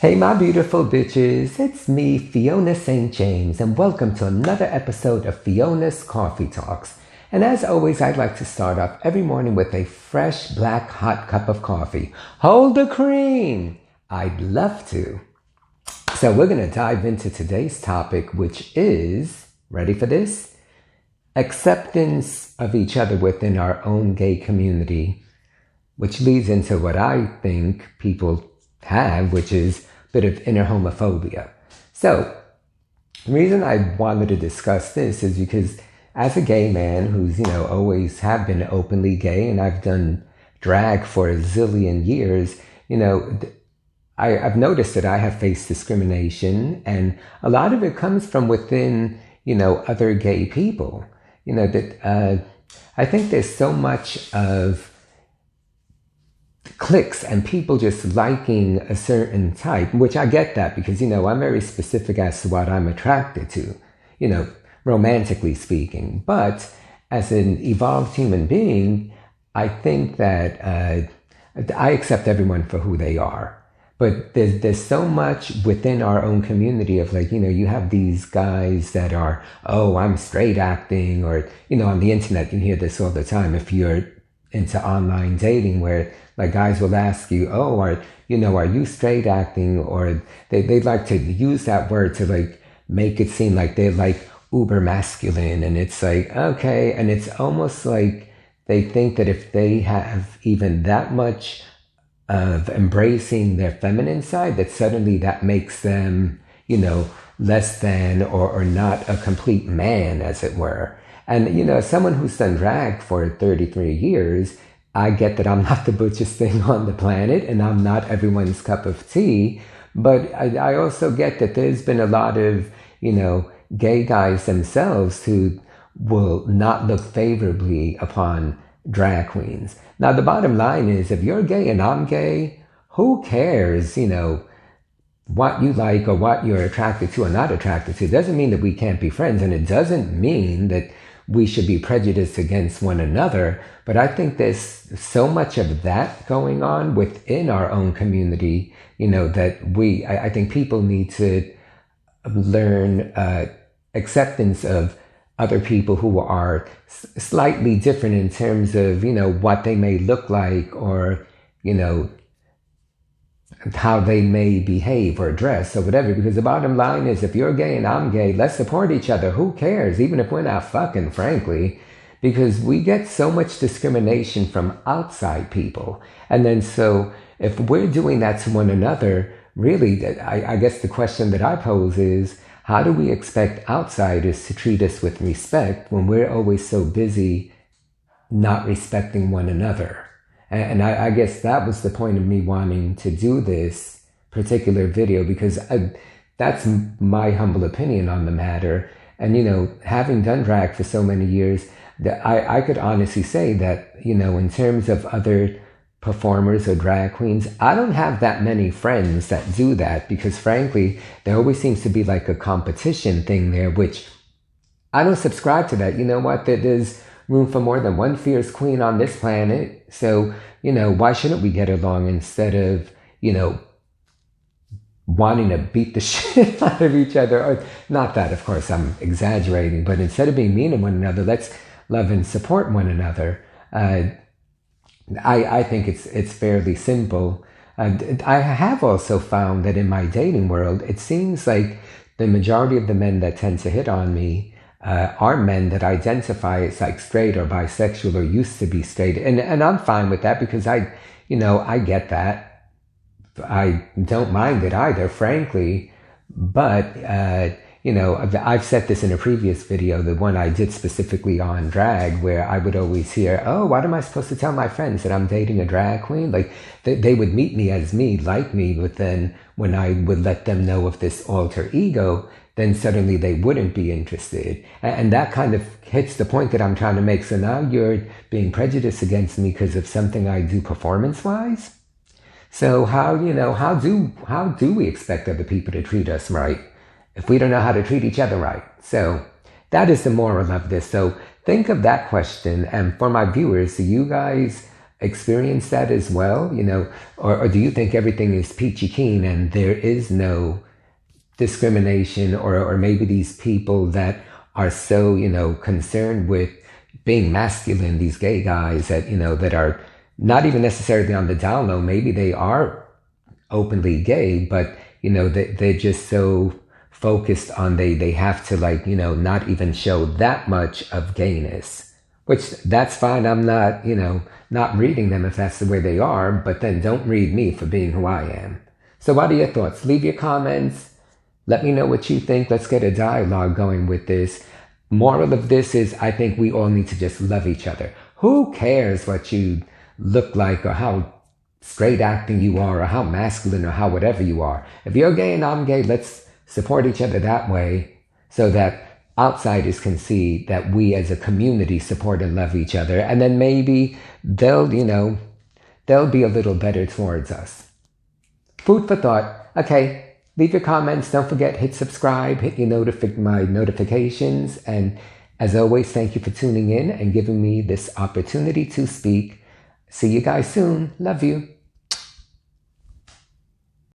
Hey, my beautiful bitches, it's me, Fiona St. James, and welcome to another episode of Fiona's Coffee Talks. And as always, I'd like to start off every morning with a fresh, black, hot cup of coffee. Hold the cream! I'd love to. So we're going to dive into today's topic, which is, ready for this? Acceptance of each other within our own gay community, which leads into what I think people have, which is a bit of inner homophobia. So, the reason I wanted to discuss this is because as a gay man who's, always have been openly gay, and I've done drag for a zillion years, I've noticed that I have faced discrimination, and a lot of it comes from within, other gay people. I think there's so much of clicks and people just liking a certain type, which I get that because, I'm very specific as to what I'm attracted to, romantically speaking. But as an evolved human being, I think that I accept everyone for who they are. But there's so much within our own community of you have these guys that are, oh, I'm straight acting, or, on the internet, you hear this all the time if you're into online dating, where guys will ask you, oh, are you straight acting? Or they like to use that word to make it seem like they're uber masculine. And it's okay. And it's almost like they think that if they have even that much of embracing their feminine side, that suddenly that makes them, less than or not a complete man, as it were. And, as someone who's done drag for 33 years, I get that I'm not the butchest thing on the planet and I'm not everyone's cup of tea. But I also get that there's been a lot of, gay guys themselves who will not look favorably upon drag queens. Now, the bottom line is, if you're gay and I'm gay, who cares, what you like or what you're attracted to or not attracted to? It doesn't mean that we can't be friends, and it doesn't mean that we should be prejudiced against one another. But I think there's so much of that going on within our own community, that I think people need to learn acceptance of other people who are slightly different in terms of, what they may look like, or, how they may behave or dress or whatever. Because the bottom line is, if you're gay and I'm gay, let's support each other. Who cares? Even if we're not fucking, frankly, because we get so much discrimination from outside people. And then so if we're doing that to one another, really, I guess the question that I pose is, how do we expect outsiders to treat us with respect when we're always so busy not respecting one another? And I guess that was the point of me wanting to do this particular video, because that's my humble opinion on the matter. And, having done drag for so many years, that I could honestly say that, in terms of other performers or drag queens, I don't have that many friends that do that, because frankly, there always seems to be a competition thing there, which I don't subscribe to that. You know what? There's room for more than one fierce queen on this planet. So, why shouldn't we get along instead of, wanting to beat the shit out of each other? Or, not that, of course, I'm exaggerating, but instead of being mean to one another, let's love and support one another. I think it's fairly simple. I have also found that in my dating world, it seems like the majority of the men that tend to hit on me are men that identify as straight or bisexual or used to be straight. And I'm fine with that, because I get that. I don't mind it either, frankly. But, I've said this in a previous video, the one I did specifically on drag, where I would always hear, oh, what am I supposed to tell my friends, that I'm dating a drag queen? They would meet me as me, like me, but then when I would let them know of this alter ego, then suddenly they wouldn't be interested. And that kind of hits the point that I'm trying to make. So now you're being prejudiced against me because of something I do performance-wise? So how do we expect other people to treat us right if we don't know how to treat each other right? So that is the moral of this. So think of that question. And for my viewers, do you guys experience that as well? Or do you think everything is peachy keen and there is no discrimination, or maybe these people that are so, concerned with being masculine, these gay guys that, that are not even necessarily on the down low, maybe they are openly gay, but, they're just so focused on they have to not even show that much of gayness, which that's fine. I'm not, not reading them if that's the way they are, but then don't read me for being who I am. So what are your thoughts? Leave your comments. Let me know what you think. Let's get a dialogue going with this. Moral of this is, I think we all need to just love each other. Who cares what you look like or how straight acting you are or how masculine or how whatever you are? If you're gay and I'm gay, let's support each other that way so that outsiders can see that we as a community support and love each other. And then maybe they'll be a little better towards us. Food for thought. Okay. Leave your comments. Don't forget, hit subscribe, hit my notifications. And as always, thank you for tuning in and giving me this opportunity to speak. See you guys soon. Love you.